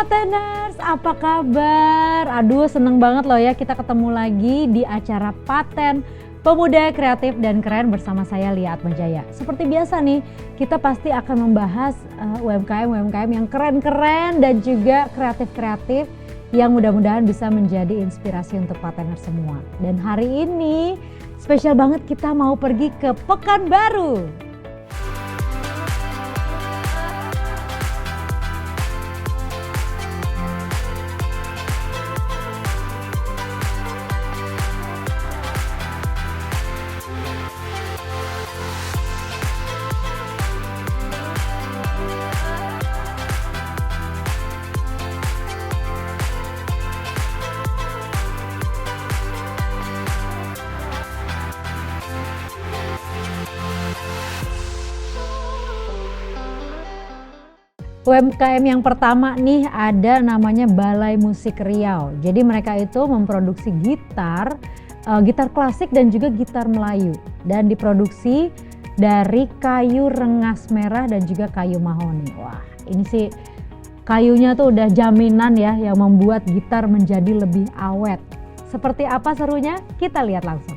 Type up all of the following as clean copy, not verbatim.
Pateners, apa kabar? Aduh, seneng banget loh ya kita ketemu lagi di acara Paten Pemuda Kreatif dan Keren bersama saya Lia Atmajaya. Seperti biasa nih, kita pasti akan membahas UMKM yang keren-keren dan juga kreatif-kreatif yang mudah-mudahan bisa menjadi inspirasi untuk Pateners semua. Dan hari ini spesial banget, kita mau pergi ke Pekanbaru. UMKM yang pertama nih ada namanya Balai Musik Riau. Jadi mereka itu memproduksi gitar klasik dan juga gitar Melayu. Dan diproduksi dari kayu rengas merah dan juga kayu mahoni. Wah, ini sih kayunya tuh udah jaminan ya yang membuat gitar menjadi lebih awet. Seperti apa serunya? Kita lihat langsung.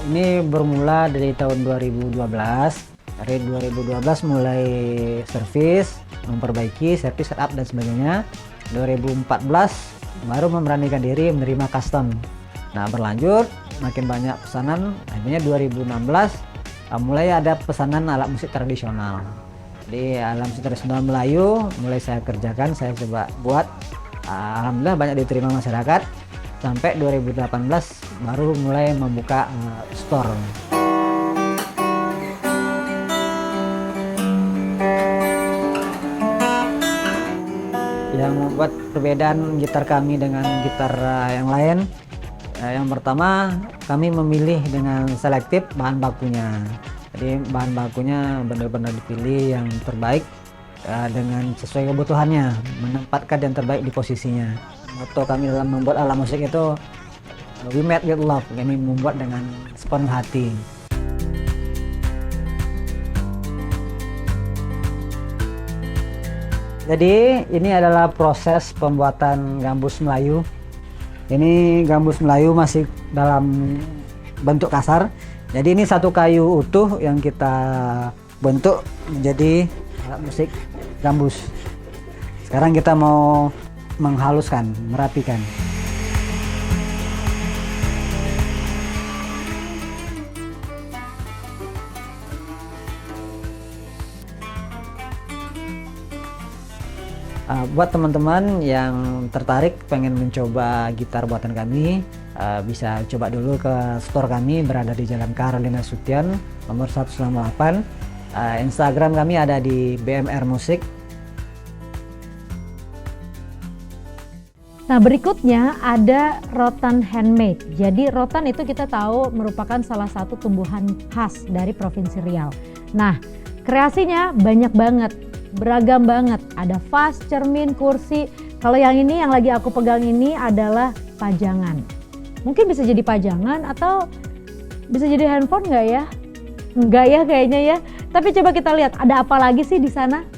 Ini bermula dari tahun 2012. Dari 2012 mulai servis, memperbaiki, servis, setup dan sebagainya. 2014 baru memberanikan diri menerima custom. Nah, berlanjut makin banyak pesanan. Akhirnya 2016 mulai ada pesanan alat musik tradisional. Jadi alat musik tradisional Melayu mulai saya kerjakan, saya coba buat. Alhamdulillah banyak diterima masyarakat. Sampai 2018 baru mulai membuka store. Yang membuat perbedaan gitar kami dengan gitar yang lain, yang pertama kami memilih dengan selektif bahan bakunya. Jadi bahan bakunya benar-benar dipilih yang terbaik dengan sesuai kebutuhannya, menempatkan yang terbaik di posisinya. Moto kami dalam membuat alat musik itu we made with love, kami membuat dengan sepenuh hati. Jadi ini adalah proses pembuatan gambus Melayu. Ini gambus Melayu masih dalam bentuk kasar. Jadi ini satu kayu utuh yang kita bentuk menjadi alat musik gambus. Sekarang kita mau menghaluskan, merapikan. Buat teman-teman yang tertarik pengen mencoba gitar buatan kami, bisa coba dulu ke store kami, berada di Jalan Carolina Sutian nomor 198. Instagram kami ada di BMR Musik. Nah, berikutnya ada rotan handmade. Jadi rotan itu kita tahu merupakan salah satu tumbuhan khas dari Provinsi Riau. Nah, kreasinya banyak banget, beragam banget. Ada vas, cermin, kursi. Kalau yang ini yang lagi aku pegang ini adalah pajangan. Mungkin bisa jadi pajangan atau bisa jadi handphone nggak ya? Enggak ya kayaknya ya. Tapi coba kita lihat ada apa lagi sih di sana.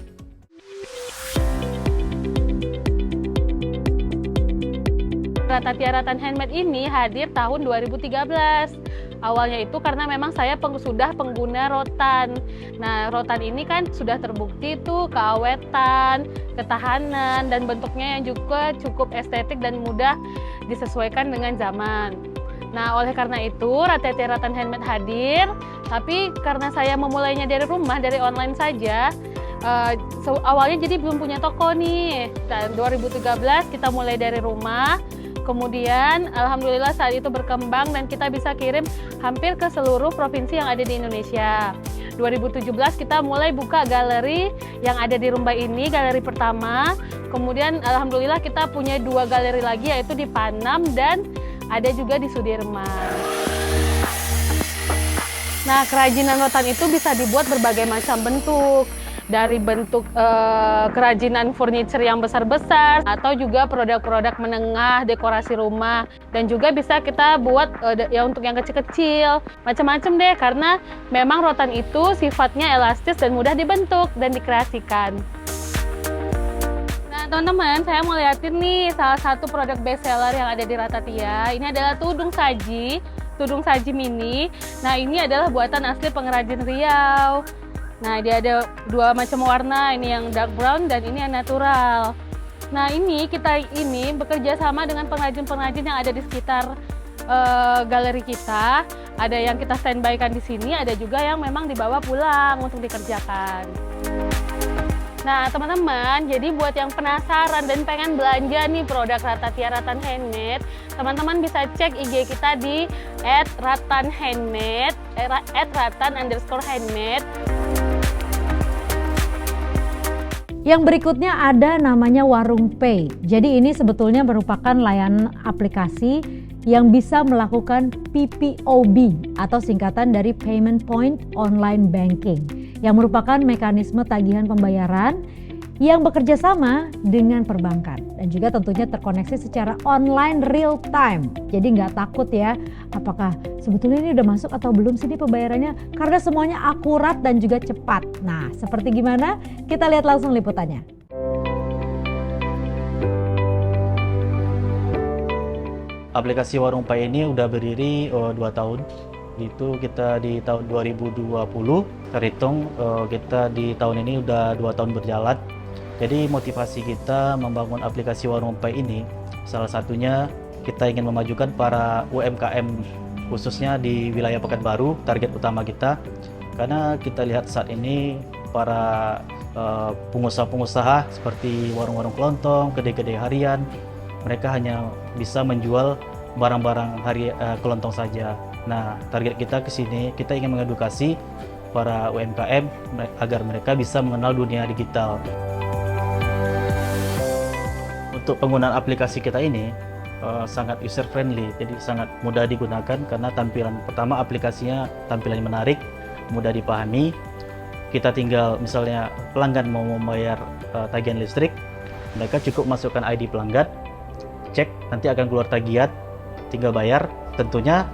Ratatia Ratan Handmade ini hadir tahun 2013. Awalnya itu karena memang saya sudah pengguna rotan. Nah, rotan ini kan sudah terbukti tuh keawetan, ketahanan, dan bentuknya yang juga cukup estetik dan mudah disesuaikan dengan zaman. Nah, oleh karena itu Ratatia Ratan Handmade hadir. Tapi karena saya memulainya dari rumah, dari online saja, awalnya jadi belum punya toko nih. Dan 2013 kita mulai dari rumah. Kemudian alhamdulillah saat itu berkembang dan kita bisa kirim hampir ke seluruh provinsi yang ada di Indonesia. 2017 kita mulai buka galeri yang ada di Rumbai ini, galeri pertama. Kemudian alhamdulillah kita punya 2 galeri lagi, yaitu di Panam dan ada juga di Sudirman. Nah, kerajinan rotan itu bisa dibuat berbagai macam bentuk. dari bentuk kerajinan furniture yang besar-besar atau juga produk-produk menengah, dekorasi rumah, dan juga bisa kita buat ya untuk yang kecil-kecil, macam-macam deh, karena memang rotan itu sifatnya elastis dan mudah dibentuk dan dikreasikan. Nah teman-teman, saya mau liatin nih salah satu produk best seller yang ada di Ratatia. Ini adalah tudung saji mini. Nah ini adalah buatan asli pengrajin Riau. Nah dia ada dua macam warna, ini yang dark brown dan ini yang natural. Nah kita bekerja sama dengan pengrajin-pengrajin yang ada di sekitar galeri kita. Ada yang kita standby-kan di sini, ada juga yang memang dibawa pulang untuk dikerjakan. Nah teman-teman, jadi buat yang penasaran dan pengen belanja nih produk Ratatia Rattan Handmade, teman-teman bisa cek IG kita di @rattanhandmade, @rattan_handmade. Yang berikutnya ada namanya Warung Pay. Jadi ini sebetulnya merupakan layanan aplikasi yang bisa melakukan PPOB atau singkatan dari Payment Point Online Banking, yang merupakan mekanisme tagihan pembayaran yang bekerja sama dengan perbankan dan juga tentunya terkoneksi secara online real time. Jadi nggak takut ya, apakah sebetulnya ini udah masuk atau belum sih pembayarannya, karena semuanya akurat dan juga cepat. Nah, seperti gimana? Kita lihat langsung liputannya. Aplikasi Warung Pay ini udah berdiri 2 tahun. Itu kita di tahun 2020, terhitung kita di tahun ini udah 2 tahun berjalan. Jadi motivasi kita membangun aplikasi Warung Pay ini, salah satunya kita ingin memajukan para UMKM khususnya di wilayah Pekanbaru, target utama kita. Karena kita lihat saat ini para pengusaha-pengusaha seperti warung-warung kelontong, kedai-kedai harian, mereka hanya bisa menjual barang-barang kelontong saja. Nah, target kita ke sini, kita ingin mengedukasi para UMKM agar mereka bisa mengenal dunia digital. Untuk penggunaan aplikasi kita ini sangat user friendly, jadi sangat mudah digunakan karena tampilan pertama aplikasinya tampilan menarik, mudah dipahami. Kita tinggal misalnya pelanggan mau membayar tagihan listrik, mereka cukup masukkan ID pelanggan, cek, nanti akan keluar tagihan, tinggal bayar. Tentunya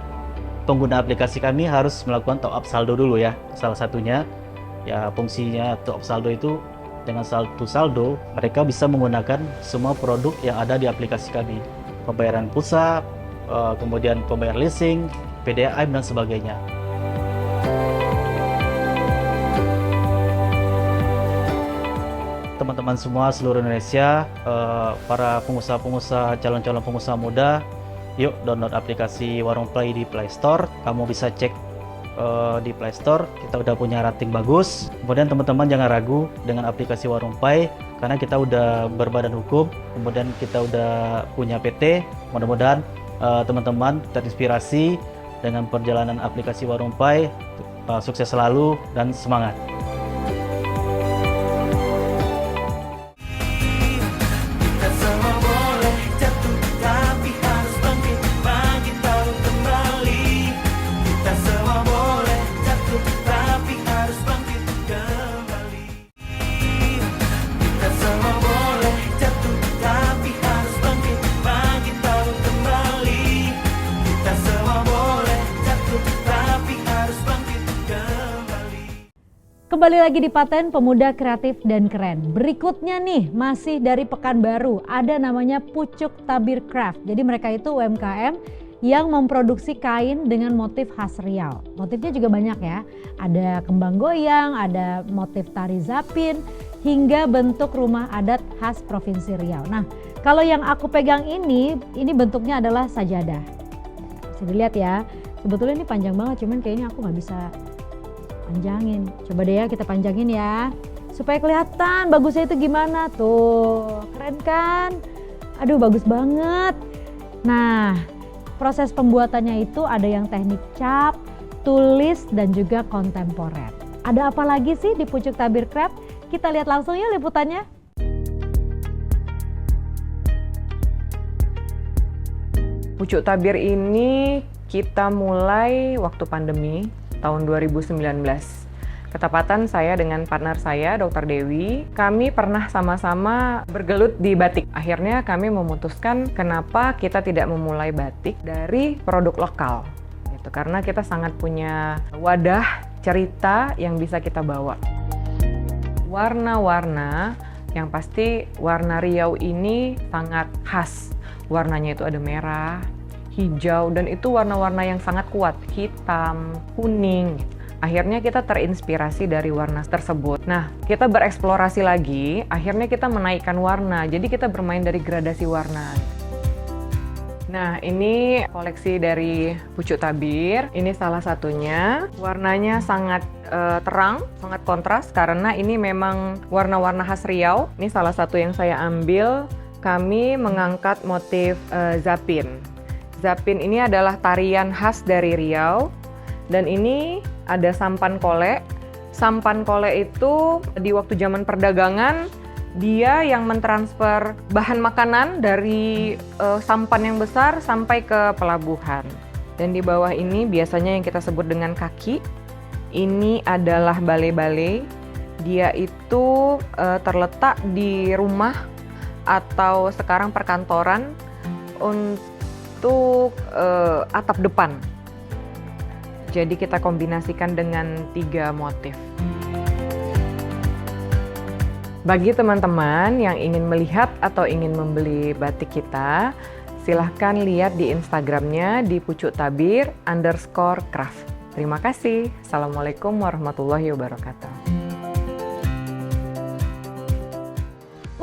pengguna aplikasi kami harus melakukan top up saldo dulu ya. Salah satunya ya fungsinya top up saldo itu dengan saldo mereka bisa menggunakan semua produk yang ada di aplikasi kami. Pembayaran pulsa, kemudian pembayaran leasing, PDAM dan sebagainya. Teman-teman semua seluruh Indonesia, para pengusaha-pengusaha, calon-calon pengusaha muda, yuk download aplikasi Warung Pay di Play Store. Kamu bisa cek di Play Store, kita udah punya rating bagus. Kemudian teman-teman jangan ragu dengan aplikasi Warung Pay, karena kita udah berbadan hukum, kemudian kita udah punya PT. Mudah-mudahan teman-teman terinspirasi dengan perjalanan aplikasi Warung Pay. Sukses selalu dan semangat. Kembali lagi di Paten Pemuda Kreatif dan Keren. Berikutnya nih, masih dari Pekanbaru, ada namanya Pucuk Tabir Craft. Jadi mereka itu UMKM yang memproduksi kain dengan motif khas Riau. Motifnya juga banyak ya, ada kembang goyang, ada motif tari zapin, hingga bentuk rumah adat khas Provinsi Riau. Nah, kalau yang aku pegang ini bentuknya adalah sajadah. Bisa dilihat ya, sebetulnya ini panjang banget, cuman kayaknya aku nggak bisa panjangin. Coba deh ya kita panjangin ya, supaya kelihatan bagusnya itu gimana. Tuh, keren kan? Aduh, bagus banget. Nah, proses pembuatannya itu ada yang teknik cap, tulis, dan juga kontemporer. Ada apa lagi sih di Pucuk Tabir Craft? Kita lihat langsung ya liputannya. Pucuk Tabir ini kita mulai waktu pandemi tahun 2019. Ketepatan saya dengan partner saya, Dr. Dewi, kami pernah sama-sama bergelut di batik. Akhirnya kami memutuskan kenapa kita tidak memulai batik dari produk lokal. Gitu. Karena kita sangat punya wadah cerita yang bisa kita bawa. Warna-warna, yang pasti warna Riau ini sangat khas. Warnanya itu ada merah, hijau, dan itu warna-warna yang sangat kuat, hitam, kuning. Akhirnya kita terinspirasi dari warna tersebut. Nah, kita bereksplorasi lagi, akhirnya kita menaikkan warna, jadi kita bermain dari gradasi warna. Nah, ini koleksi dari Pucuk Tabir, ini salah satunya. Warnanya sangat terang, sangat kontras, karena ini memang warna-warna khas Riau. Ini salah satu yang saya ambil, kami mengangkat motif zapin. Zapin ini adalah tarian khas dari Riau, dan ini ada sampan kole. Sampan kole itu di waktu zaman perdagangan, dia yang mentransfer bahan makanan dari sampan yang besar sampai ke pelabuhan. Dan di bawah ini biasanya yang kita sebut dengan kaki, ini adalah bale-bale. Dia itu terletak di rumah atau sekarang perkantoran untuk atap depan. Jadi kita kombinasikan dengan 3 motif. Bagi teman-teman yang ingin melihat atau ingin membeli batik kita, silahkan lihat di Instagramnya di pucuktabir_craft. Terima kasih. Assalamualaikum warahmatullahi wabarakatuh.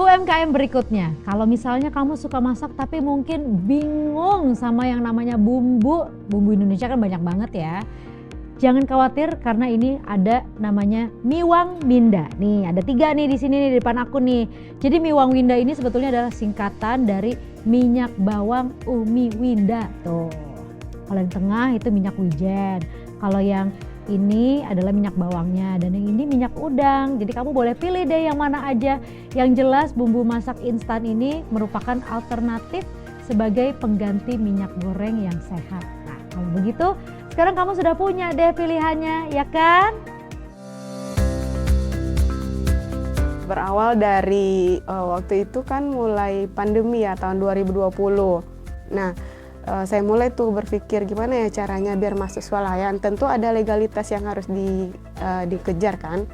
UMKM berikutnya, kalau misalnya kamu suka masak tapi mungkin bingung sama yang namanya bumbu Indonesia kan banyak banget ya. Jangan khawatir karena ini ada namanya Miwang Minda. Nih ada 3 nih di sini nih di depan aku nih. Jadi Miwang Minda ini sebetulnya adalah singkatan dari minyak bawang Umi Winda. Tuh. Kalau yang tengah itu minyak wijen. Kalau yang ini adalah minyak bawangnya dan yang ini minyak udang. Jadi kamu boleh pilih deh yang mana aja. Yang jelas bumbu masak instan ini merupakan alternatif sebagai pengganti minyak goreng yang sehat. Nah, kalau begitu sekarang kamu sudah punya deh pilihannya, ya kan? Berawal dari waktu itu kan mulai pandemi ya tahun 2020. Nah, saya mulai tuh berpikir gimana ya caranya biar masuk swalayan. Tentu ada legalitas yang harus dikejar kan.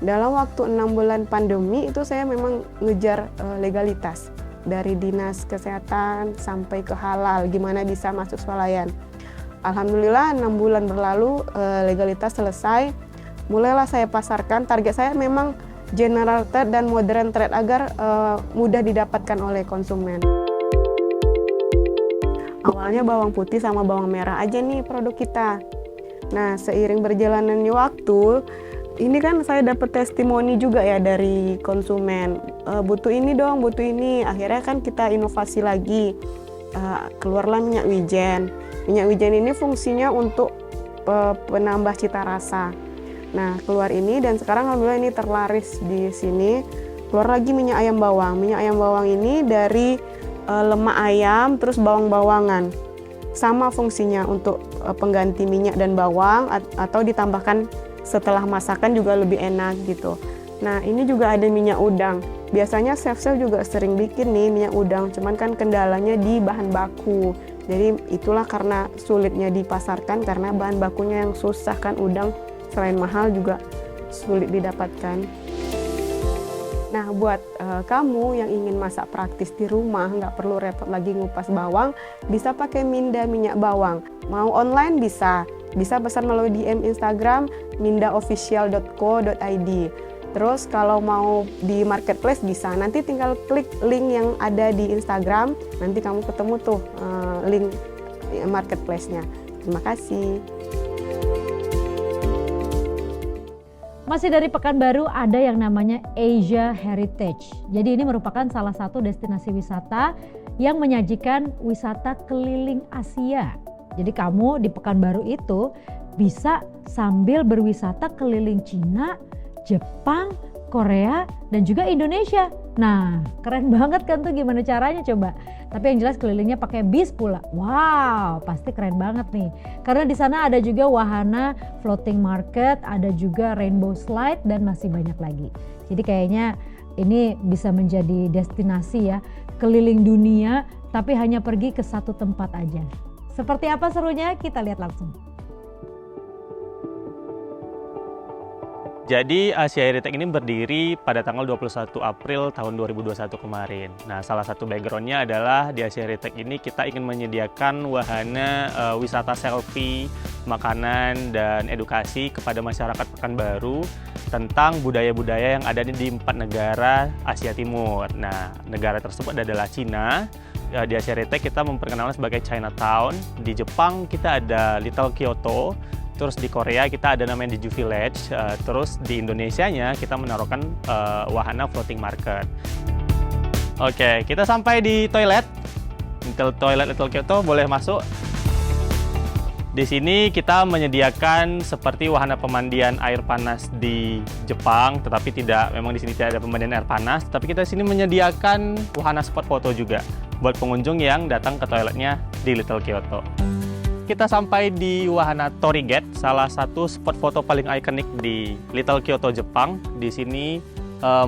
Dalam waktu 6 bulan pandemi itu saya memang ngejar legalitas. Dari dinas kesehatan sampai ke halal, gimana bisa masuk swalayan. Alhamdulillah 6 bulan berlalu legalitas selesai. Mulailah saya pasarkan, target saya memang general trade dan modern trade agar mudah didapatkan oleh konsumen. Awalnya bawang putih sama bawang merah aja nih produk kita. Nah, seiring berjalannya waktu, ini kan saya dapat testimoni juga ya dari konsumen. Butuh ini dong, butuh ini. Akhirnya kan kita inovasi lagi. Keluarlah minyak wijen. Minyak wijen ini fungsinya untuk penambah cita rasa. Nah, keluar ini dan sekarang alhamdulillah ini terlaris di sini. Keluar lagi minyak ayam bawang. Minyak ayam bawang ini dari lemak ayam terus bawang-bawangan. Sama fungsinya untuk pengganti minyak dan bawang atau ditambahkan setelah masakan juga lebih enak gitu. Nah, ini juga ada minyak udang. Biasanya chef-chef juga sering bikin nih minyak udang, cuman kan kendalanya di bahan baku. Jadi itulah karena sulitnya dipasarkan karena bahan bakunya yang susah kan, udang selain mahal juga sulit didapatkan. Nah, buat kamu yang ingin masak praktis di rumah, nggak perlu repot lagi ngupas bawang, bisa pakai Minda minyak bawang. Mau online bisa pesan melalui DM Instagram mindaofficial.co.id. Terus kalau mau di marketplace bisa, nanti tinggal klik link yang ada di Instagram, nanti kamu ketemu tuh link marketplace-nya. Terima kasih. Masih dari Pekanbaru ada yang namanya Asia Heritage. Jadi ini merupakan salah satu destinasi wisata yang menyajikan wisata keliling Asia. Jadi kamu di Pekanbaru itu bisa sambil berwisata keliling Cina, Jepang, Korea, dan juga Indonesia. Nah, keren banget kan tuh, gimana caranya coba? Tapi yang jelas kelilingnya pakai bis pula. Wow, pasti keren banget nih. Karena di sana ada juga wahana floating market, ada juga rainbow slide dan masih banyak lagi. Jadi kayaknya ini bisa menjadi destinasi ya, keliling dunia tapi hanya pergi ke satu tempat aja. Seperti apa serunya? Kita lihat langsung. Jadi Asia Heritage ini berdiri pada tanggal 21 April tahun 2021 kemarin. Nah, salah satu backgroundnya adalah di Asia Heritage ini kita ingin menyediakan wahana wisata selfie, makanan, dan edukasi kepada masyarakat Pekanbaru tentang budaya-budaya yang ada di 4 negara Asia Timur. Nah, negara tersebut adalah Cina. Di Asia Heritage kita memperkenalkan sebagai Chinatown. Di Jepang kita ada Little Kyoto. Terus di Korea kita ada namanya Jeju Village, terus di Indonesianya kita menaruhkan wahana floating market. Oke, kita sampai di toilet. Little Kyoto, boleh masuk. Di sini kita menyediakan seperti wahana pemandian air panas di Jepang, tetapi memang di sini tidak ada pemandian air panas, tapi kita di sini menyediakan wahana spot foto juga buat pengunjung yang datang ke toiletnya di Little Kyoto. Kita sampai di wahana Torii Gate, salah satu spot foto paling ikonik di Little Kyoto, Jepang. Di sini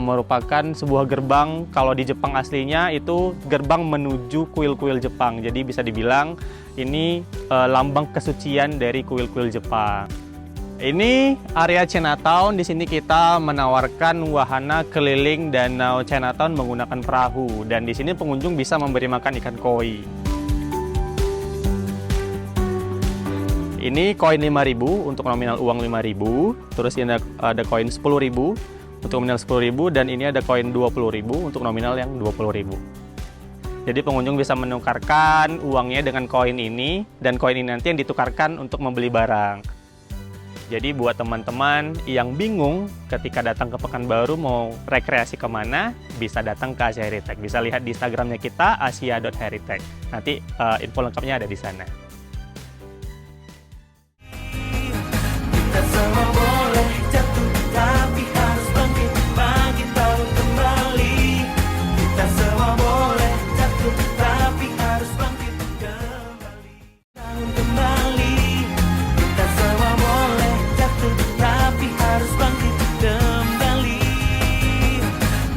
merupakan sebuah gerbang, kalau di Jepang aslinya itu gerbang menuju kuil-kuil Jepang. Jadi bisa dibilang ini lambang kesucian dari kuil-kuil Jepang. Ini area Chinatown. Di sini kita menawarkan wahana keliling danau Chinatown menggunakan perahu, dan di sini pengunjung bisa memberi makan ikan koi. Ini koin 5.000 untuk nominal uang 5.000, terus ini ada koin 10.000 untuk nominal 10.000, dan ini ada koin 20.000 untuk nominal yang 20.000. Jadi pengunjung bisa menukarkan uangnya dengan koin ini, dan koin ini nanti yang ditukarkan untuk membeli barang. Jadi buat teman-teman yang bingung ketika datang ke Pekanbaru mau rekreasi kemana, bisa datang ke Asia Heritage. Bisa lihat di Instagramnya kita, asia.heritage. Nanti info lengkapnya ada di sana. Semua boleh jatuh, tapi harus bangkit, bangkit baru kembali. Kita semua boleh jatuh, tapi harus bangkit kembali. Bangun kembali. Kita semua boleh jatuh, tapi harus bangkit kembali.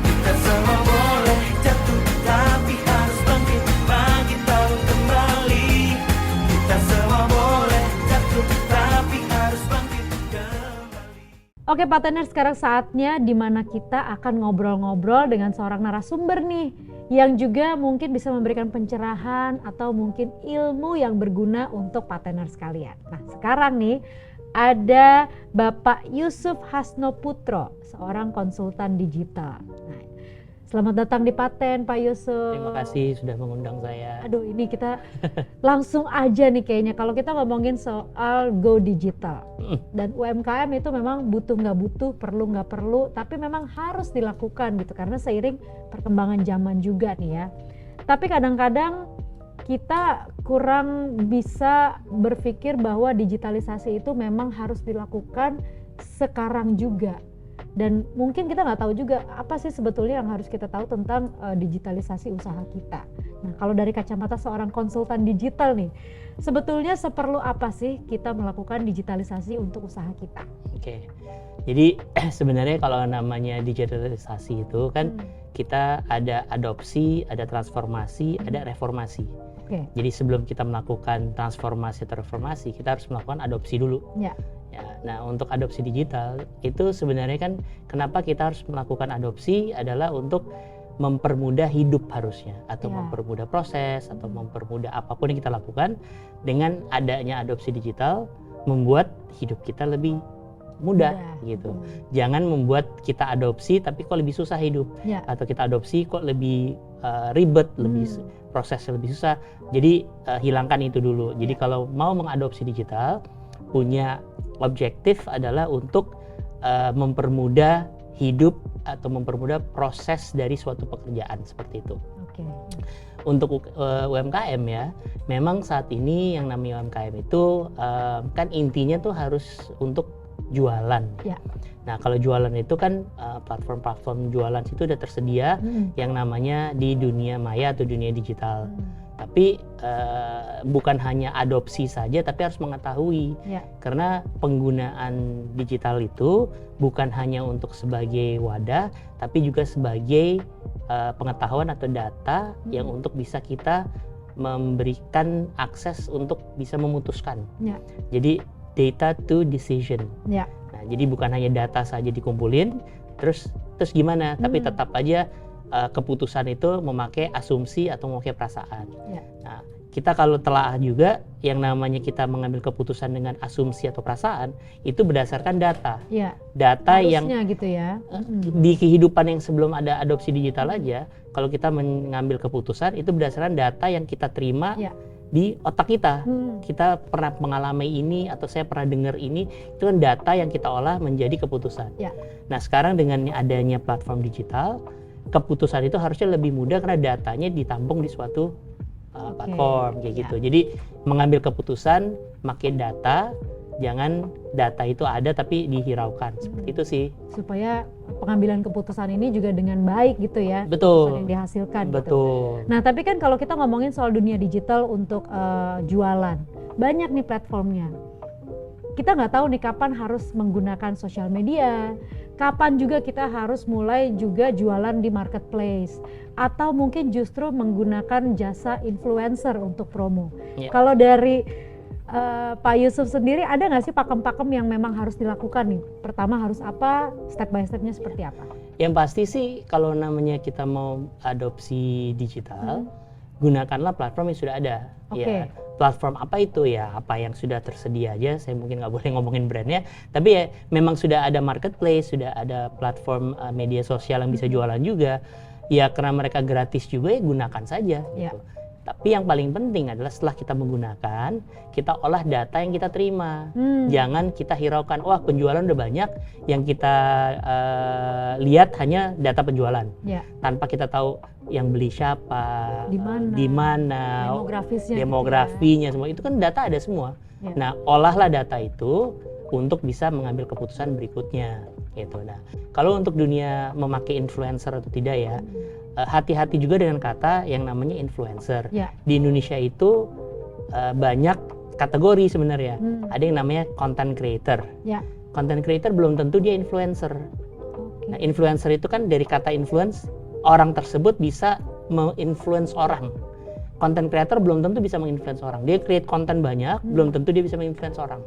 Kita semua boleh jatuh, tapi harus bangkit, bangkit baru kembali. Kita semua boleh jatuh, tapi harus bangkit. Oke Pateners, sekarang saatnya dimana kita akan ngobrol-ngobrol dengan seorang narasumber nih, yang juga mungkin bisa memberikan pencerahan atau mungkin ilmu yang berguna untuk Pateners sekalian. Nah sekarang nih ada Bapak Yusuf Hasnoputro, seorang konsultan digital. Nah, selamat datang di Paten Pak Yusuf. Terima kasih sudah mengundang saya. Aduh, ini kita langsung aja nih kayaknya kalau kita ngomongin soal go digital. Dan UMKM itu memang butuh nggak butuh, perlu nggak perlu, tapi memang harus dilakukan gitu karena seiring perkembangan zaman juga nih ya. Tapi kadang-kadang kita kurang bisa berpikir bahwa digitalisasi itu memang harus dilakukan sekarang juga. Dan mungkin kita nggak tahu juga apa sih sebetulnya yang harus kita tahu tentang digitalisasi usaha kita. Nah kalau dari kacamata seorang konsultan digital nih, sebetulnya seperlu apa sih kita melakukan digitalisasi untuk usaha kita? Oke, jadi sebenarnya kalau namanya digitalisasi itu kan kita ada adopsi, ada transformasi, ada reformasi. Oke. Jadi sebelum kita melakukan transformasi atau reformasi, kita harus melakukan adopsi dulu. Ya. Nah untuk adopsi digital itu sebenarnya kan kenapa kita harus melakukan adopsi adalah untuk mempermudah hidup harusnya, atau mempermudah proses, atau mempermudah apapun yang kita lakukan. Dengan adanya adopsi digital membuat hidup kita lebih mudah gitu. Jangan membuat kita adopsi tapi kok lebih susah hidup, atau kita adopsi kok lebih ribet, lebih prosesnya lebih susah. Jadi hilangkan itu dulu. Jadi kalau mau mengadopsi digital, punya objektif adalah untuk mempermudah hidup atau mempermudah proses dari suatu pekerjaan seperti itu. Untuk UMKM ya, memang saat ini yang namanya UMKM itu kan intinya tuh harus untuk jualan. Ya. Nah, kalau jualan itu kan platform-platform jualan itu udah tersedia yang namanya di dunia maya atau dunia digital. Tapi bukan hanya adopsi saja, tapi harus mengetahui. Ya. Karena penggunaan digital itu bukan hanya untuk sebagai wadah, tapi juga sebagai pengetahuan atau data yang untuk bisa kita memberikan akses untuk bisa memutuskan. Ya. Jadi data to decision. Ya. Nah, jadi bukan hanya data saja dikumpulin, terus gimana? Tapi tetap aja keputusan itu memakai asumsi atau memakai perasaan. Ya. Nah, kita kalau telaah juga yang namanya kita mengambil keputusan dengan asumsi atau perasaan itu berdasarkan data. Ya. Data yang Harusnya gitu ya. di kehidupan yang sebelum ada adopsi digital aja, kalau kita mengambil keputusan itu berdasarkan data yang kita terima Ya. di otak kita. Kita pernah mengalami ini atau saya pernah dengar ini, itu kan data yang kita olah menjadi keputusan. Ya. Nah, sekarang dengan adanya platform digital, keputusan itu harusnya lebih mudah karena datanya ditampung di suatu platform kayak gitu. Jadi mengambil keputusan pakai data, jangan data itu ada tapi dihiraukan. Seperti itu sih. Supaya pengambilan keputusan ini juga dengan baik gitu ya. Betul. Keputusan yang dihasilkan gitu. Betul. Nah, tapi kan kalau kita ngomongin soal dunia digital untuk jualan, banyak nih platformnya. Kita nggak tahu nih kapan harus menggunakan sosial media, kapan juga kita harus mulai juga jualan di marketplace, atau mungkin justru menggunakan jasa influencer untuk promo. Ya. Kalau dari Pak Yusuf sendiri, ada nggak sih pakem-pakem yang memang harus dilakukan nih? Pertama harus apa, step by stepnya seperti apa? Yang pasti sih kalau namanya kita mau adopsi digital, gunakanlah platform yang sudah ada. Ya, platform apa itu ya? Apa yang sudah tersedia aja. Saya mungkin nggak boleh ngomongin brandnya, tapi ya memang sudah ada marketplace, sudah ada platform media sosial yang bisa jualan juga. Ya karena mereka gratis juga ya gunakan saja. Ya. Gitu. Tapi yang paling penting adalah setelah kita menggunakan, kita olah data yang kita terima. Jangan kita hiraukan, wah penjualan udah banyak, yang kita lihat hanya data penjualan. Ya. Tanpa kita tahu yang beli siapa, Di mana, demografinya, semua itu kan data ada semua. Ya. Nah, olahlah data itu untuk bisa mengambil keputusan berikutnya. Gitu. Nah, kalau untuk dunia memakai influencer atau tidak ya, hati-hati juga dengan kata yang namanya influencer. Ya. Di Indonesia itu banyak kategori sebenarnya. Ada yang namanya content creator. Ya. Content creator belum tentu dia influencer. Nah, influencer itu kan dari kata influence, orang tersebut bisa menginfluence orang. Content creator belum tentu bisa menginfluence orang. Dia create konten banyak, belum tentu dia bisa menginfluence orang.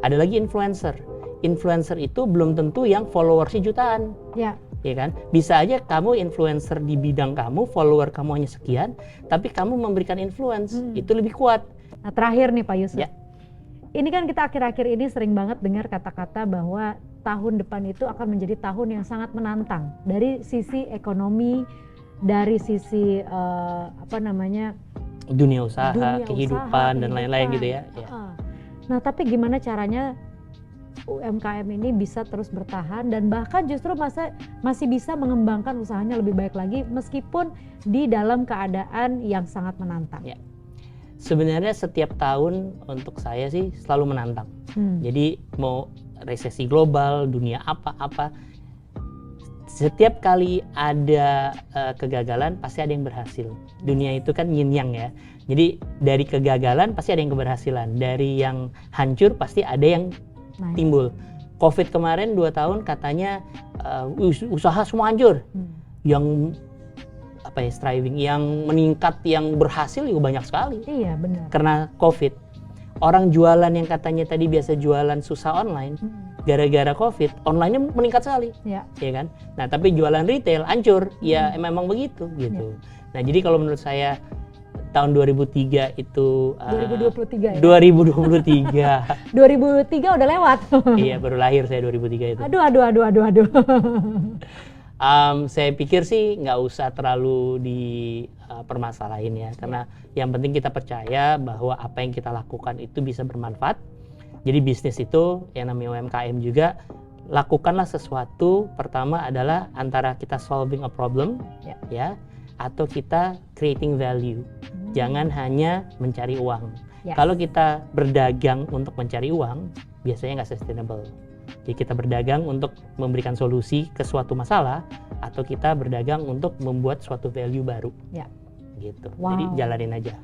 Ada lagi influencer. Influencer itu belum tentu yang followersnya jutaan. Ya. Ya kan? Bisa aja kamu influencer di bidang kamu, follower kamu hanya sekian, tapi kamu memberikan influence, itu lebih kuat. Nah, terakhir nih Pak Yusuf. Ya. Ini kan kita akhir-akhir ini sering banget dengar kata-kata bahwa tahun depan itu akan menjadi tahun yang sangat menantang dari sisi ekonomi, dari sisi dunia usaha, dunia kehidupan dan lain-lain gitu ya. Nah, tapi gimana caranya UMKM ini bisa terus bertahan dan bahkan justru masih bisa mengembangkan usahanya lebih baik lagi meskipun di dalam keadaan yang sangat menantang? Ya. Sebenarnya setiap tahun untuk saya sih selalu menantang. Jadi mau resesi global, dunia apa-apa, setiap kali ada kegagalan pasti ada yang berhasil. Dunia itu kan yin yang ya. Jadi dari kegagalan pasti ada yang keberhasilan. Dari yang hancur pasti ada yang timbul. Covid kemarin 2 tahun katanya usaha semua hancur. Yang striving, yang meningkat, yang berhasil juga banyak sekali. Iya, benar. Karena Covid. Orang jualan yang katanya tadi biasa jualan susah online, gara-gara Covid, online-nya meningkat sekali. Ya. Ya kan? Nah, tapi jualan retail hancur. Ya memang begitu gitu. Nah, jadi kalau menurut saya tahun 2003 itu 2023 ya? 2023. 2003 udah lewat. Iya, baru lahir saya 2003 itu. Aduh. Saya pikir sih nggak usah terlalu dipermasalahin ya, karena yang penting kita percaya bahwa apa yang kita lakukan itu bisa bermanfaat. Jadi bisnis itu yang namanya UMKM juga, lakukanlah sesuatu. Pertama adalah antara kita solving a problem ya, atau kita creating value. Jangan hanya mencari uang. Kalau kita berdagang untuk mencari uang, biasanya nggak sustainable. Jadi kita berdagang untuk memberikan solusi ke suatu masalah atau kita berdagang untuk membuat suatu value baru. Ya. Gitu. Wow. Jadi jalanin aja.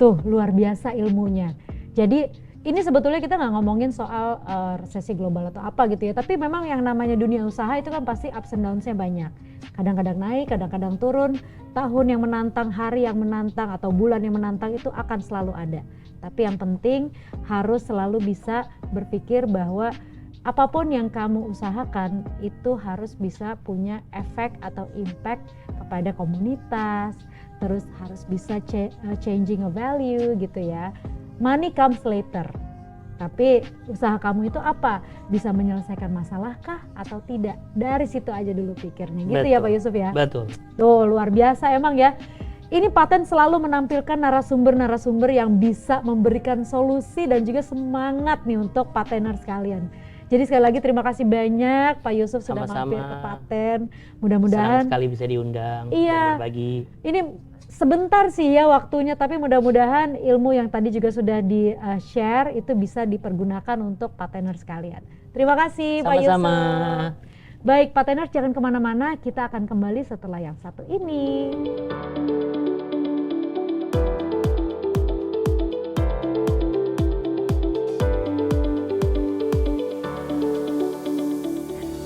Tuh, luar biasa ilmunya. Jadi ini sebetulnya kita nggak ngomongin soal resesi global atau apa gitu ya, tapi memang yang namanya dunia usaha itu kan pasti ups and downs-nya banyak. Kadang-kadang naik, kadang-kadang turun, tahun yang menantang, hari yang menantang, atau bulan yang menantang itu akan selalu ada. Tapi yang penting harus selalu bisa berpikir bahwa apapun yang kamu usahakan itu harus bisa punya efek atau impact kepada komunitas, terus harus bisa changing a value gitu ya. Money comes later, tapi usaha kamu itu apa? Bisa menyelesaikan masalah kah atau tidak? Dari situ aja dulu pikirnya, gitu. Betul. Ya Pak Yusuf ya? Betul. Tuh luar biasa emang ya. Ini Paten selalu menampilkan narasumber-narasumber yang bisa memberikan solusi dan juga semangat nih untuk Pateners sekalian. Jadi sekali lagi terima kasih banyak Pak Yusuf sudah mampir ke Paten. Mudah-mudahan senang sekali bisa diundang, iya, dan berbagi. Ini sebentar sih ya waktunya, tapi mudah-mudahan ilmu yang tadi juga sudah di-share itu bisa dipergunakan untuk Pateners sekalian. Terima kasih Pak Yusuf. Sama-sama. Baik Pateners, jangan kemana-mana, kita akan kembali setelah yang satu ini.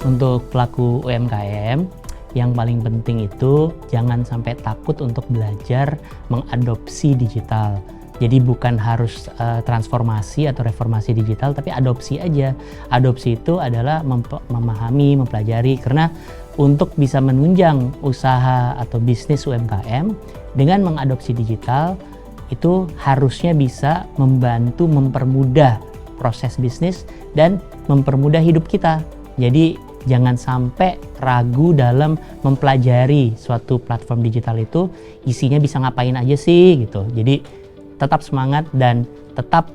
Untuk pelaku UMKM, yang paling penting itu jangan sampai takut untuk belajar mengadopsi digital. Jadi bukan harus transformasi atau reformasi digital, tapi adopsi aja. Adopsi itu adalah memahami, mempelajari, karena untuk bisa menunjang usaha atau bisnis UMKM dengan mengadopsi digital itu harusnya bisa membantu mempermudah proses bisnis dan mempermudah hidup kita. Jadi jangan sampai ragu dalam mempelajari suatu platform digital itu isinya bisa ngapain aja sih gitu. Jadi tetap semangat dan tetap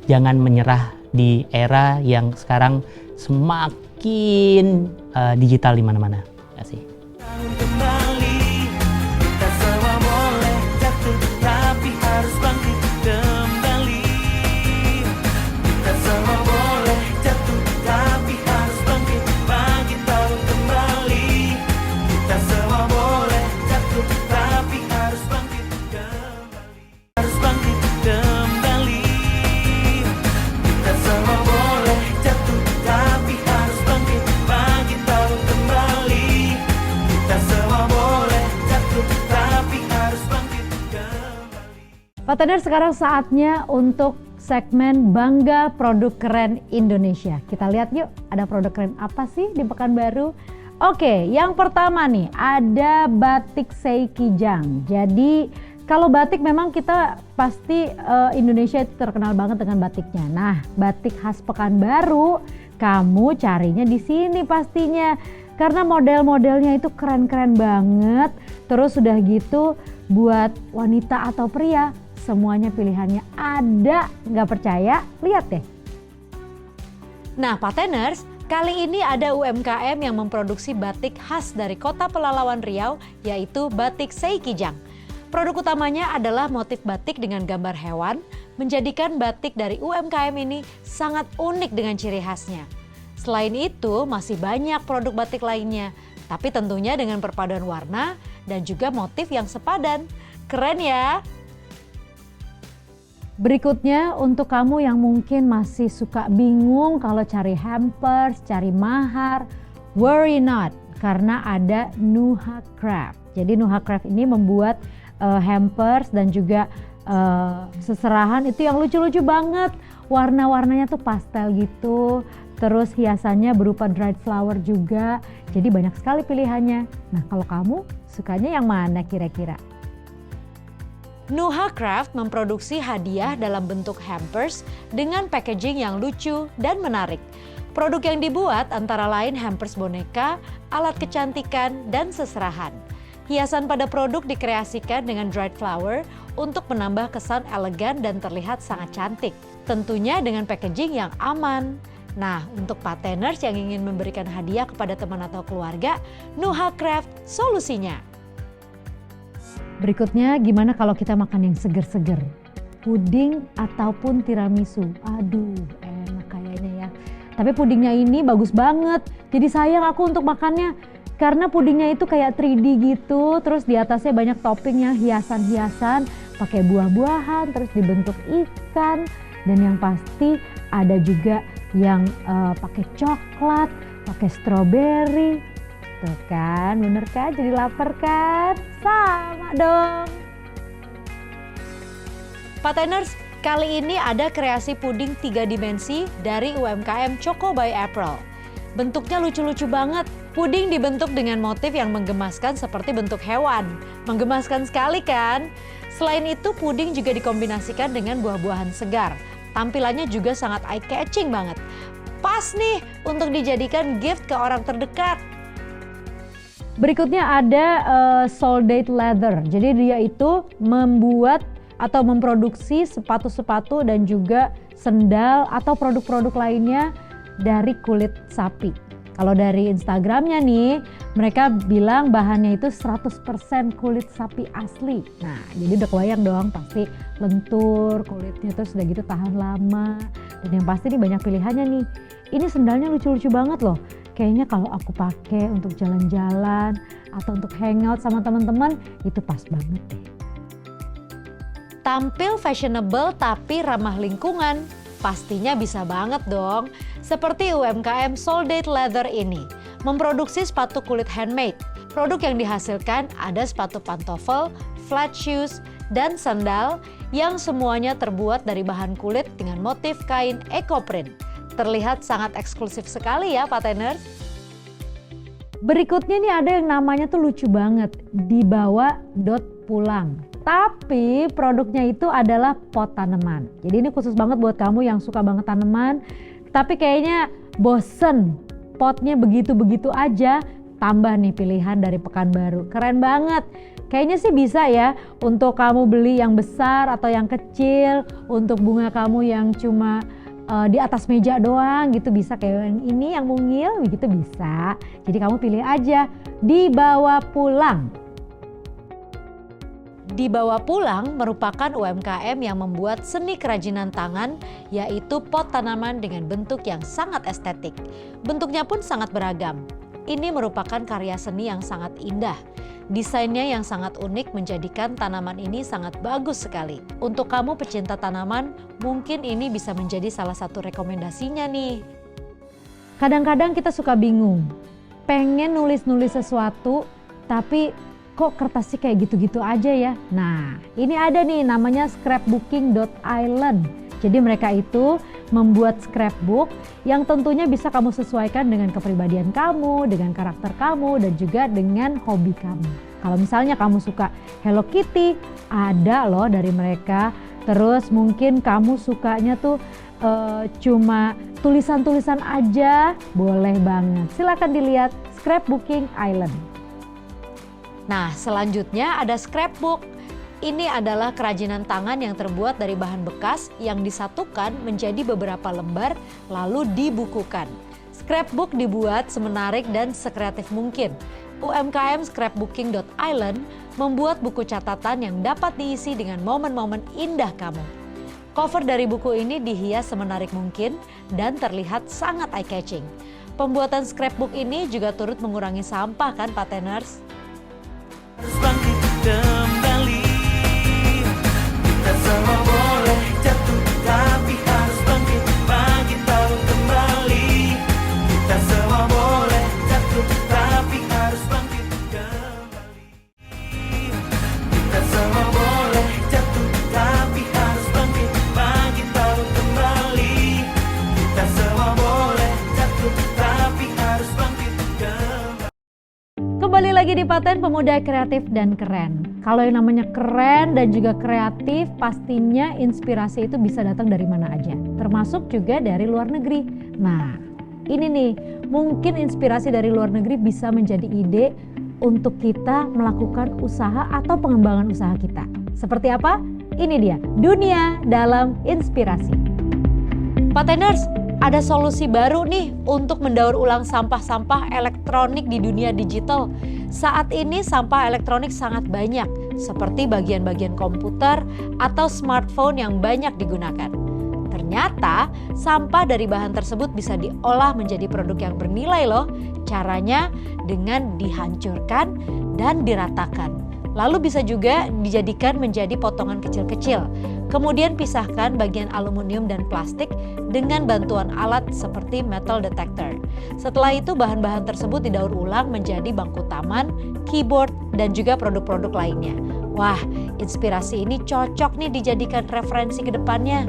jangan menyerah di era yang sekarang semakin digital di mana-mana. Terima kasih. Kembali, kita semua boleh jatuh, tapi harus bangkit kembali. Kita semua boleh jatuh, tapi harus bangkit, bangkit tahu kembali. Kita semua boleh jatuh, tapi harus bangkit kembali. Harus bangkit kembali. Kita semua boleh jatuh, tapi harus bangkit, bangkit tahu kembali. Kita semua boleh jatuh, tapi harus bangkit kembali. Pateners, sekarang saatnya untuk segmen Bangga Produk Keren Indonesia. Kita lihat yuk, ada produk keren apa sih di Pekanbaru? Oke, yang pertama nih ada batik Seikijang. Jadi kalau batik memang kita pasti Indonesia itu terkenal banget dengan batiknya. Nah, batik khas Pekanbaru kamu carinya di sini pastinya. Karena model-modelnya itu keren-keren banget. Terus udah gitu buat wanita atau pria semuanya pilihannya ada. Nggak percaya? Lihat deh. Nah, Pateners, kali ini ada UMKM yang memproduksi batik khas dari kota Pelalawan Riau, yaitu batik Seikijang. Produk utamanya adalah motif batik dengan gambar hewan, menjadikan batik dari UMKM ini sangat unik dengan ciri khasnya. Selain itu, masih banyak produk batik lainnya, tapi tentunya dengan perpaduan warna dan juga motif yang sepadan. Keren ya? Berikutnya untuk kamu yang mungkin masih suka bingung kalau cari hampers, cari mahar, worry not, karena ada Nuha Craft. Jadi Nuha Craft ini membuat hampers dan juga seserahan itu yang lucu-lucu banget. Warna-warnanya tuh pastel gitu, terus hiasannya berupa dried flower juga. Jadi banyak sekali pilihannya. Nah, kalau kamu sukanya yang mana kira-kira? Nuha Craft memproduksi hadiah dalam bentuk hampers dengan packaging yang lucu dan menarik. Produk yang dibuat antara lain hampers boneka, alat kecantikan, dan seserahan. Hiasan pada produk dikreasikan dengan dried flower untuk menambah kesan elegan dan terlihat sangat cantik. Tentunya dengan packaging yang aman. Nah, untuk Pateners yang ingin memberikan hadiah kepada teman atau keluarga, Nuha Craft solusinya. Berikutnya, gimana kalau kita makan yang seger-seger? Puding ataupun tiramisu. Aduh, enak kayaknya ya. Tapi pudingnya ini bagus banget. Jadi sayang aku untuk makannya. Karena pudingnya itu kayak 3D gitu. Terus di atasnya banyak toppingnya, hiasan-hiasan. Pakai buah-buahan, terus dibentuk ikan. Dan yang pasti ada juga yang pakai coklat, pakai stroberi. Tuh kan, bener kan? Jadi lapar kan? Sama dong. Pateners, kali ini ada kreasi puding 3 dimensi dari UMKM Choco by April. Bentuknya lucu-lucu banget. Puding dibentuk dengan motif yang menggemaskan seperti bentuk hewan. Menggemaskan sekali kan? Selain itu, puding juga dikombinasikan dengan buah-buahan segar. Tampilannya juga sangat eye-catching banget. Pas nih untuk dijadikan gift ke orang terdekat. Berikutnya ada Soldate Leather. Jadi dia itu membuat atau memproduksi sepatu-sepatu dan juga sendal atau produk-produk lainnya dari kulit sapi. Kalau dari Instagramnya nih, mereka bilang bahannya itu 100% kulit sapi asli. Nah, jadi udah kebayang dong pasti lentur kulitnya, terus udah gitu tahan lama. Dan yang pasti nih banyak pilihannya nih. Ini sendalnya lucu-lucu banget loh. Kayaknya kalau aku pakai untuk jalan-jalan atau untuk hangout sama teman-teman itu pas banget deh. Tampil fashionable tapi ramah lingkungan, pastinya bisa banget dong. Seperti UMKM Soldate Leather ini, memproduksi sepatu kulit handmade. Produk yang dihasilkan ada sepatu pantofel, flat shoes, dan sandal yang semuanya terbuat dari bahan kulit dengan motif kain ecoprint. Terlihat sangat eksklusif sekali ya Pateners. Berikutnya nih ada yang namanya tuh lucu banget, dibawa pulang. Tapi produknya itu adalah pot tanaman. Jadi ini khusus banget buat kamu yang suka banget tanaman, tapi kayaknya bosen potnya begitu-begitu aja. Tambah nih pilihan dari Pekanbaru, keren banget. Kayaknya sih bisa ya untuk kamu beli yang besar atau yang kecil, untuk bunga kamu yang cuma di atas meja doang gitu, bisa kayak yang ini yang mungil gitu bisa. Jadi kamu pilih aja, dibawa pulang. Dibawa pulang merupakan UMKM yang membuat seni kerajinan tangan, yaitu pot tanaman dengan bentuk yang sangat estetik. Bentuknya pun sangat beragam. Ini merupakan karya seni yang sangat indah. Desainnya yang sangat unik menjadikan tanaman ini sangat bagus sekali. Untuk kamu pecinta tanaman, mungkin ini bisa menjadi salah satu rekomendasinya nih. Kadang-kadang kita suka bingung, pengen nulis-nulis sesuatu, tapi kok kertasnya kayak gitu-gitu aja ya. Nah, ini ada nih namanya scrapbooking.island. Jadi mereka itu membuat scrapbook yang tentunya bisa kamu sesuaikan dengan kepribadian kamu, dengan karakter kamu, dan juga dengan hobi kamu. Kalau misalnya kamu suka Hello Kitty, ada loh dari mereka. Terus mungkin kamu sukanya tuh cuma tulisan-tulisan aja, boleh banget. Silakan dilihat Scrapbooking Island. Nah, selanjutnya ada scrapbook. Ini adalah kerajinan tangan yang terbuat dari bahan bekas yang disatukan menjadi beberapa lembar lalu dibukukan. Scrapbook dibuat semenarik dan sekreatif mungkin. UMKM Scrapbooking.island membuat buku catatan yang dapat diisi dengan momen-momen indah kamu. Cover dari buku ini dihias semenarik mungkin dan terlihat sangat eye-catching. Pembuatan scrapbook ini juga turut mengurangi sampah kan Pateners? Harus bangkit kembali. Kita semua boleh jatuh, tapi harus bangkit, bangkit tahu kembali. Kita semua boleh jatuh, tapi harus bangkit kembali. Kita semua boleh jatuh, tapi harus bangkit, bangkit tahu kembali. Kita semua boleh jatuh, tapi harus bangkit kembali. Kembali lagi di Paten Pemuda Kreatif dan Keren. Kalau yang namanya keren dan juga kreatif, pastinya inspirasi itu bisa datang dari mana aja. Termasuk juga dari luar negeri. Nah, ini nih, mungkin inspirasi dari luar negeri bisa menjadi ide untuk kita melakukan usaha atau pengembangan usaha kita. Seperti apa? Ini dia, Dunia Dalam Inspirasi. Pateners, ada solusi baru nih untuk mendaur ulang sampah-sampah elektronik di dunia digital. Saat ini sampah elektronik sangat banyak, seperti bagian-bagian komputer atau smartphone yang banyak digunakan. Ternyata sampah dari bahan tersebut bisa diolah menjadi produk yang bernilai loh. Caranya dengan dihancurkan dan diratakan. Lalu bisa juga dijadikan menjadi potongan kecil-kecil. Kemudian pisahkan bagian aluminium dan plastik dengan bantuan alat seperti metal detector. Setelah itu bahan-bahan tersebut didaur ulang menjadi bangku taman, keyboard, dan juga produk-produk lainnya. Wah, inspirasi ini cocok nih dijadikan referensi ke depannya.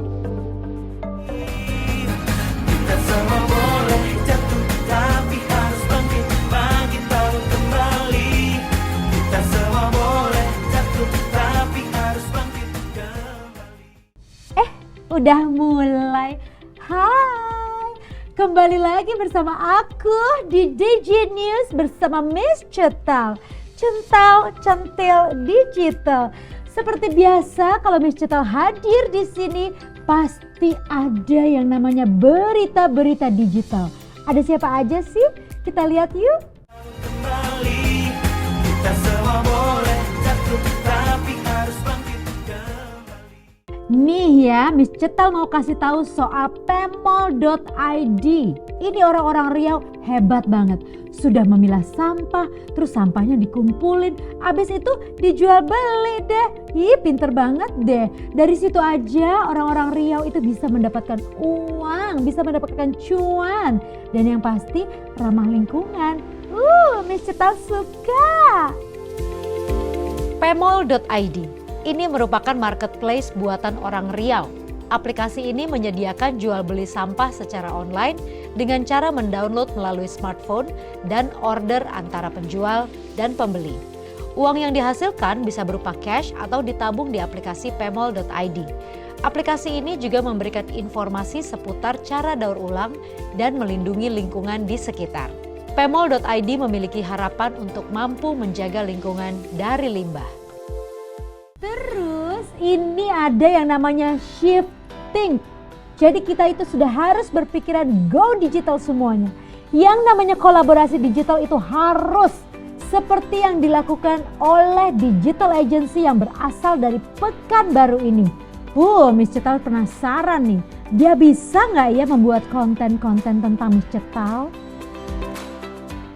Kita semua boleh jatuh tapi harus bangkit, bagi tahu kembali. Kita semua boleh jatuh tapi harus bangkit kembali. Udah mulai. Hai, kembali lagi bersama aku di DJ News bersama Miss Cetal. Cental, centil, digital. Seperti biasa kalau Miss Cetal hadir di sini pasti ada yang namanya berita-berita digital. Ada siapa aja sih? Kita lihat yuk. Kembali, kita semua boleh jatuh tapi harus bangkit kembali. Nih ya, Miss Cetal mau kasih tahu soal pemol.id. Ini orang-orang Riau hebat banget. Sudah memilah sampah, terus sampahnya dikumpulin, abis itu dijual beli deh. Ih, pinter banget deh. Dari situ aja orang-orang Riau itu bisa mendapatkan uang, bisa mendapatkan cuan. Dan yang pasti ramah lingkungan. Miss Cetal suka. Pemol.id ini merupakan marketplace buatan orang Riau. Aplikasi ini menyediakan jual beli sampah secara online dengan cara mendownload melalui smartphone dan order antara penjual dan pembeli. Uang yang dihasilkan bisa berupa cash atau ditabung di aplikasi pemol.id. Aplikasi ini juga memberikan informasi seputar cara daur ulang dan melindungi lingkungan di sekitar. Pemol.id memiliki harapan untuk mampu menjaga lingkungan dari limbah. Terus ini ada yang namanya shifting. Jadi kita itu sudah harus berpikiran go digital semuanya. Yang namanya kolaborasi digital itu harus seperti yang dilakukan oleh digital agency yang berasal dari Pekanbaru ini. Miss Cetal penasaran nih, dia bisa nggak ya membuat konten-konten tentang Miss Cetal?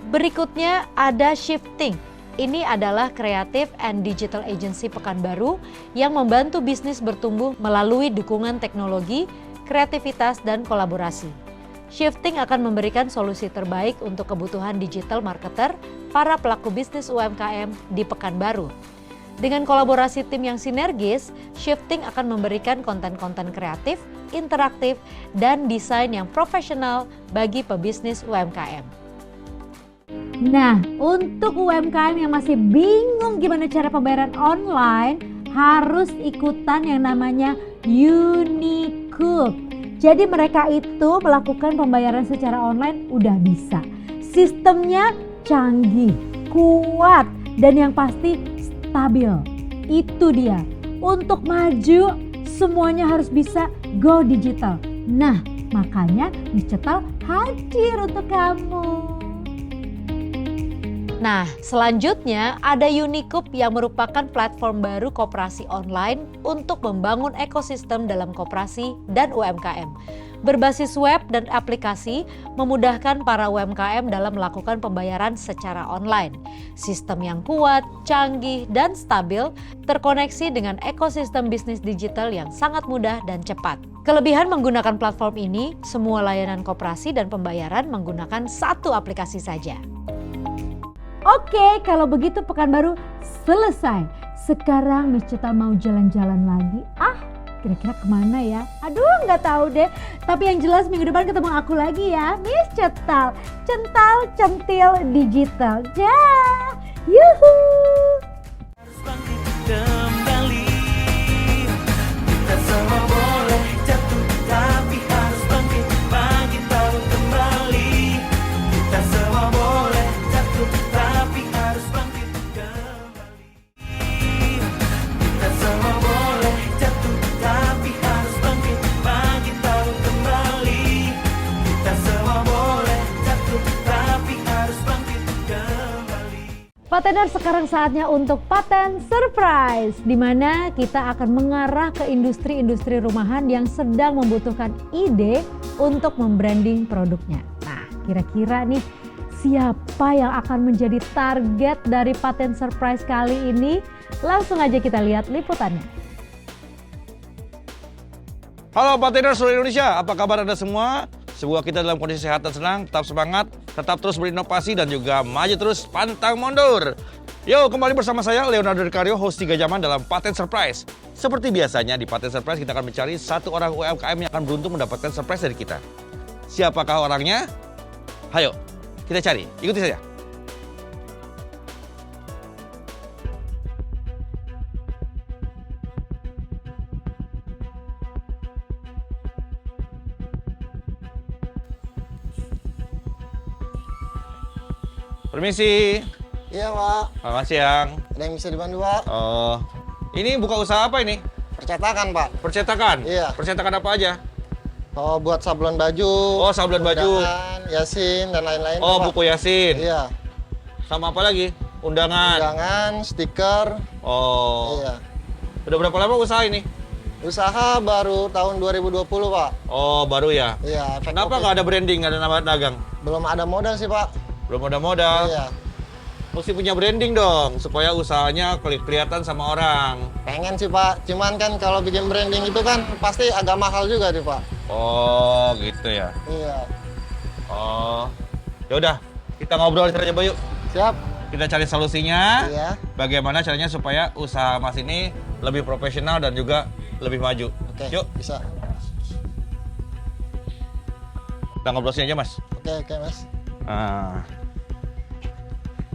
Berikutnya ada Shifting. Ini adalah kreatif and digital agency Pekanbaru yang membantu bisnis bertumbuh melalui dukungan teknologi, kreativitas, dan kolaborasi. Shifting akan memberikan solusi terbaik untuk kebutuhan digital marketer para pelaku bisnis UMKM di Pekanbaru. Dengan kolaborasi tim yang sinergis, Shifting akan memberikan konten-konten kreatif, interaktif, dan desain yang profesional bagi pebisnis UMKM. Nah, untuk UMKM yang masih bingung gimana cara pembayaran online, harus ikutan yang namanya Unicoop. Jadi mereka itu melakukan pembayaran secara online udah bisa. Sistemnya canggih, kuat, dan yang pasti stabil. Itu dia. Untuk maju, semuanya harus bisa go digital. Nah, makanya Miss Cetal hadir untuk kamu. Nah, selanjutnya ada Unicoop yang merupakan platform baru koperasi online untuk membangun ekosistem dalam koperasi dan UMKM. Berbasis web dan aplikasi memudahkan para UMKM dalam melakukan pembayaran secara online. Sistem yang kuat, canggih, dan stabil terkoneksi dengan ekosistem bisnis digital yang sangat mudah dan cepat. Kelebihan menggunakan platform ini, semua layanan koperasi dan pembayaran menggunakan satu aplikasi saja. Oke, kalau begitu Pekanbaru selesai. Sekarang Miss Cetal mau jalan-jalan lagi. Kira-kira kemana ya? Aduh, nggak tahu deh. Tapi yang jelas minggu depan ketemu aku lagi ya. Miss Cetal, cental, centil, digital. Dah, yuhu. Harus bangkit kembali. Kita semua boleh jatuh tapi harus bangkit, bagi tahu kembali. Kita semua boleh jatuh tapi harus bangkit kembali. Kita semua boleh jatuh tapi harus bangkit, bagi tahu kembali. Kita semua boleh jatuh tapi harus bangkit kembali. Patener, sekarang saatnya untuk Paten Surprise, di mana kita akan mengarah ke industri-industri rumahan yang sedang membutuhkan ide untuk membranding produknya. Nah, kira-kira nih siapa yang akan menjadi target dari Paten Surprise kali ini? Langsung aja kita lihat liputannya. Halo Pateners seluruh Indonesia, apa kabar Anda semua? Semoga kita dalam kondisi sehat dan senang, tetap semangat, tetap terus berinovasi dan juga maju terus, pantang mundur. Yo, kembali bersama saya Leonardo DiCaprio, host 3 Jaman dalam Paten Surprise. Seperti biasanya di Paten Surprise kita akan mencari satu orang UMKM yang akan beruntung mendapatkan surprise dari kita. Siapakah orangnya? Hayo, kita cari, ikuti saja. Permisi. Iya, Pak. Selamat siang. Ada yang bisa dibantu, Pak? Oh, ini buka usaha apa ini? Percetakan, Pak. Percetakan? Iya. Percetakan apa aja? Oh, buat sablon baju. Oh, sablon baju. Undangan, Yasin, dan lain-lain. Oh, Pak. buku Yasin. Iya. Sama apa lagi? Undangan. Undangan, stiker. Oh. Iya. Udah berapa lama usaha ini? Usaha baru tahun 2020, Pak. Oh, baru ya? Iya. Kenapa nggak ada branding, nggak ada nama dagang? Belum ada modal sih, Pak. Belum ada modal? Iya. Mesti punya branding dong, supaya usahanya kelihatan sama orang. Pengen sih, Pak. Cuman kan kalau bikin branding itu kan pasti agak mahal juga nih, Pak. Oh, gitu ya? Iya. Oh, ya udah, kita ngobrol aja yuk. Siap. Kita cari solusinya. Iya. Bagaimana caranya supaya usaha Mas ini lebih profesional dan juga lebih maju. Oke, Yuk, bisa. kita ngobrol sini aja, Mas. Oke, Mas. Nah,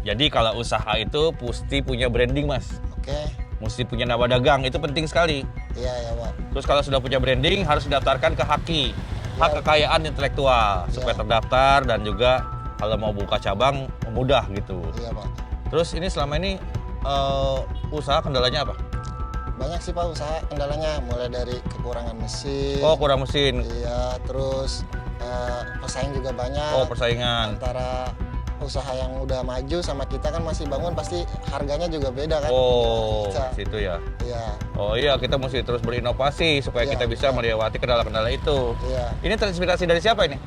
jadi kalau usaha itu mesti punya branding, Mas. Oke. Mesti punya nama dagang, itu penting sekali. Iya, ya, Pak. Terus kalau sudah punya branding, harus didaftarkan ke HAKI, hak kekayaan intelektual, supaya terdaftar dan juga kalau mau buka cabang mudah gitu. Iya, Pak. Terus ini selama ini usaha kendalanya apa? Banyak sih, Pak, usaha kendalanya, mulai dari kekurangan mesin. Oh, kurang mesin. Iya, terus pesaing juga banyak. Oh, persaingan. Antara usaha yang udah maju sama kita kan masih bangun, pasti harganya juga beda kan. Oh, Bisa. situ ya. Iya, Oh iya, kita mesti terus berinovasi supaya Iya, kita bisa melewati kendala-kendala itu. iya. Ini terinspirasi dari siapa ini?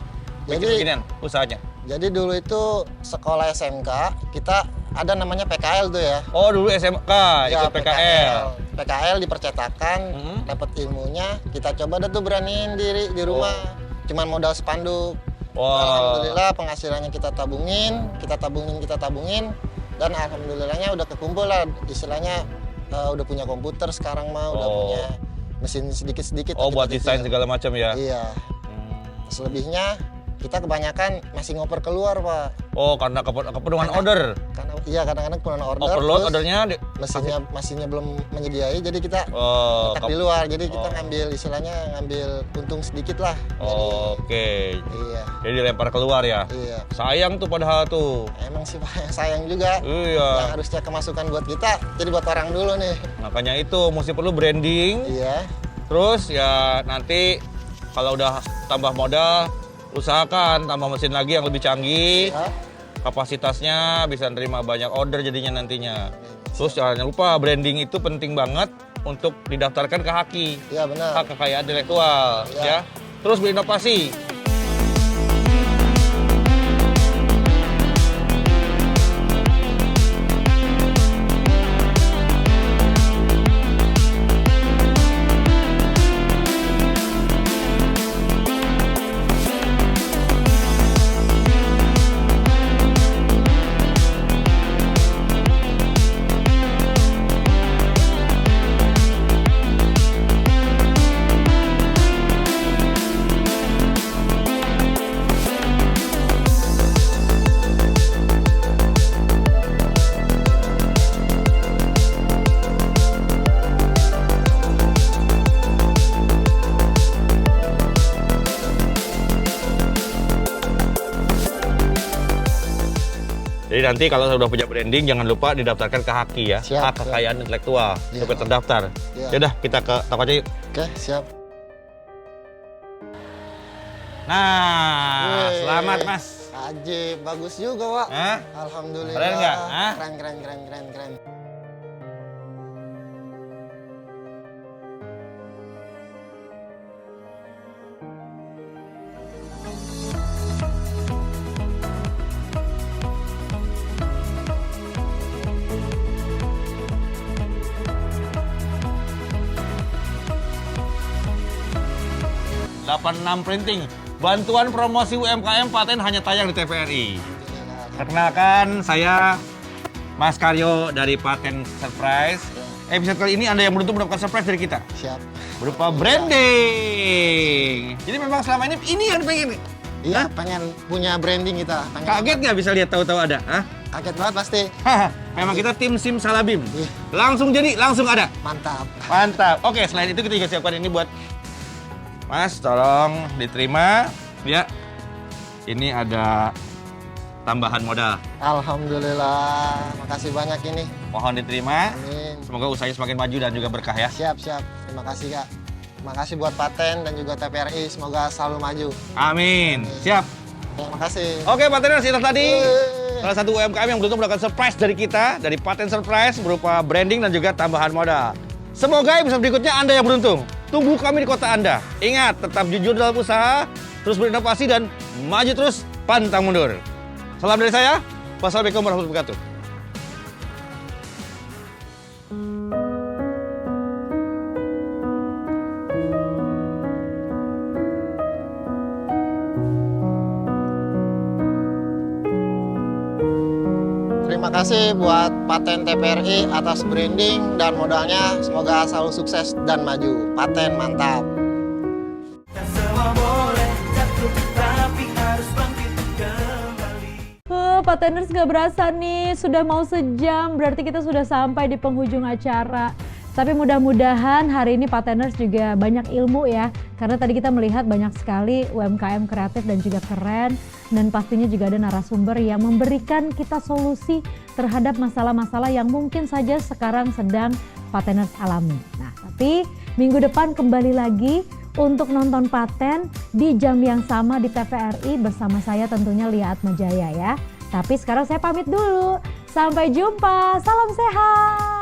Jadi- Beginian usahanya. Jadi dulu itu sekolah SMK, kita ada namanya PKL tuh ya. Oh, dulu SMK, Ya, ikut PKL. PKL dipercetakan, dapat ilmunya, kita coba dah tuh beraniin diri di rumah. Cuman modal spanduk. Wah. Alhamdulillah penghasilannya kita tabungin, dan alhamdulillahnya udah kekumpul lah, istilahnya udah punya komputer sekarang mah, udah Oh. punya mesin sedikit-sedikit. Oh, buat kecil-kecil. desain segala macam ya? Iya. Selebihnya kita kebanyakan masih ngoper keluar, Pak. Oh, karena kepenuhan order. Karena iya kadang-kadang kepenuhan order. Overload terus ordernya mesinnya belum menyediai, jadi kita Oh, letak di luar. Jadi kita ngambil untung sedikit lah. Oke. Iya. Jadi dilempar keluar ya? Iya. Sayang tuh padahal tuh. Emang sih, Pak, sayang juga. Iya. Yang harusnya kemasukan buat kita, jadi buat orang dulu nih. Makanya itu mesti perlu branding. Iya. Terus ya nanti kalau udah tambah modal, usahakan tambah mesin lagi yang lebih canggih. Ya. Kapasitasnya bisa nerima banyak order jadinya nantinya. Terus jangan lupa branding itu penting banget untuk didaftarkan ke HAKI. Iya, benar. Hak kekayaan intelektual Iya. ya. Terus berinovasi. Jadi nanti kalau sudah punya branding, jangan lupa didaftarkan ke HAKI ya, Siap, hak kekayaan intelektual, Iya. supaya terdaftar. Iya. Yaudah, kita ke toko aja yuk. Oke, siap. Nah, Yeay. selamat Mas. Ajib, bagus juga, Wak. Hah? Alhamdulillah. Keren nggak? Hah? Keren. Printing. Bantuan promosi UMKM paten hanya tayang di TVRI. Perkenalkan, saya Mas Karyo dari Paten Surprise. Episode kali ini Anda yang beruntung mendapatkan surprise dari kita. Siap. Berupa branding. Jadi memang selama ini yang pengen. Iya, pengen punya branding kita. Kaget nggak bisa lihat tahu-tahu ada? Hah? Kaget banget pasti. Memang kita tim Simsalabim. Langsung jadi, langsung ada. Mantap. Mantap. Oke, selain itu kita juga siapkan ini buat Mas, tolong diterima. Ya, ini ada tambahan modal. Alhamdulillah, makasih banyak ini. Mohon diterima. Amin. Semoga usahanya semakin maju dan juga berkah ya. Siap. Terima kasih, Kak. Terima kasih buat Paten dan juga TVRI. Semoga selalu maju. Amin. Siap. Terima kasih. Oke, Pateners, itu tadi salah satu UMKM yang beruntung mendapatkan surprise dari kita, dari Paten Surprise berupa branding dan juga tambahan modal. Semoga episode berikutnya Anda yang beruntung. Tunggu kami di kota Anda. Ingat, tetap jujur dalam usaha, terus berinovasi dan maju terus, pantang mundur. Salam dari saya. Wassalamualaikum warahmatullahi wabarakatuh. Terima kasih buat Paten TVRI atas branding dan modalnya. Semoga selalu sukses dan maju. Paten mantap. Semua boleh jatuh, tapi harus bangkit kembali. Pateners nggak berasa nih, sudah mau sejam, berarti kita sudah sampai di penghujung acara. Tapi mudah-mudahan hari ini Pateners juga banyak ilmu ya, karena tadi kita melihat banyak sekali UMKM kreatif dan juga keren, dan pastinya juga ada narasumber yang memberikan kita solusi terhadap masalah-masalah yang mungkin saja sekarang sedang Pateners alami. Nah, tapi minggu depan kembali lagi untuk nonton Paten di jam yang sama di TVRI bersama saya tentunya Lia Atmajaya ya. Tapi sekarang saya pamit dulu. Sampai jumpa. Salam sehat.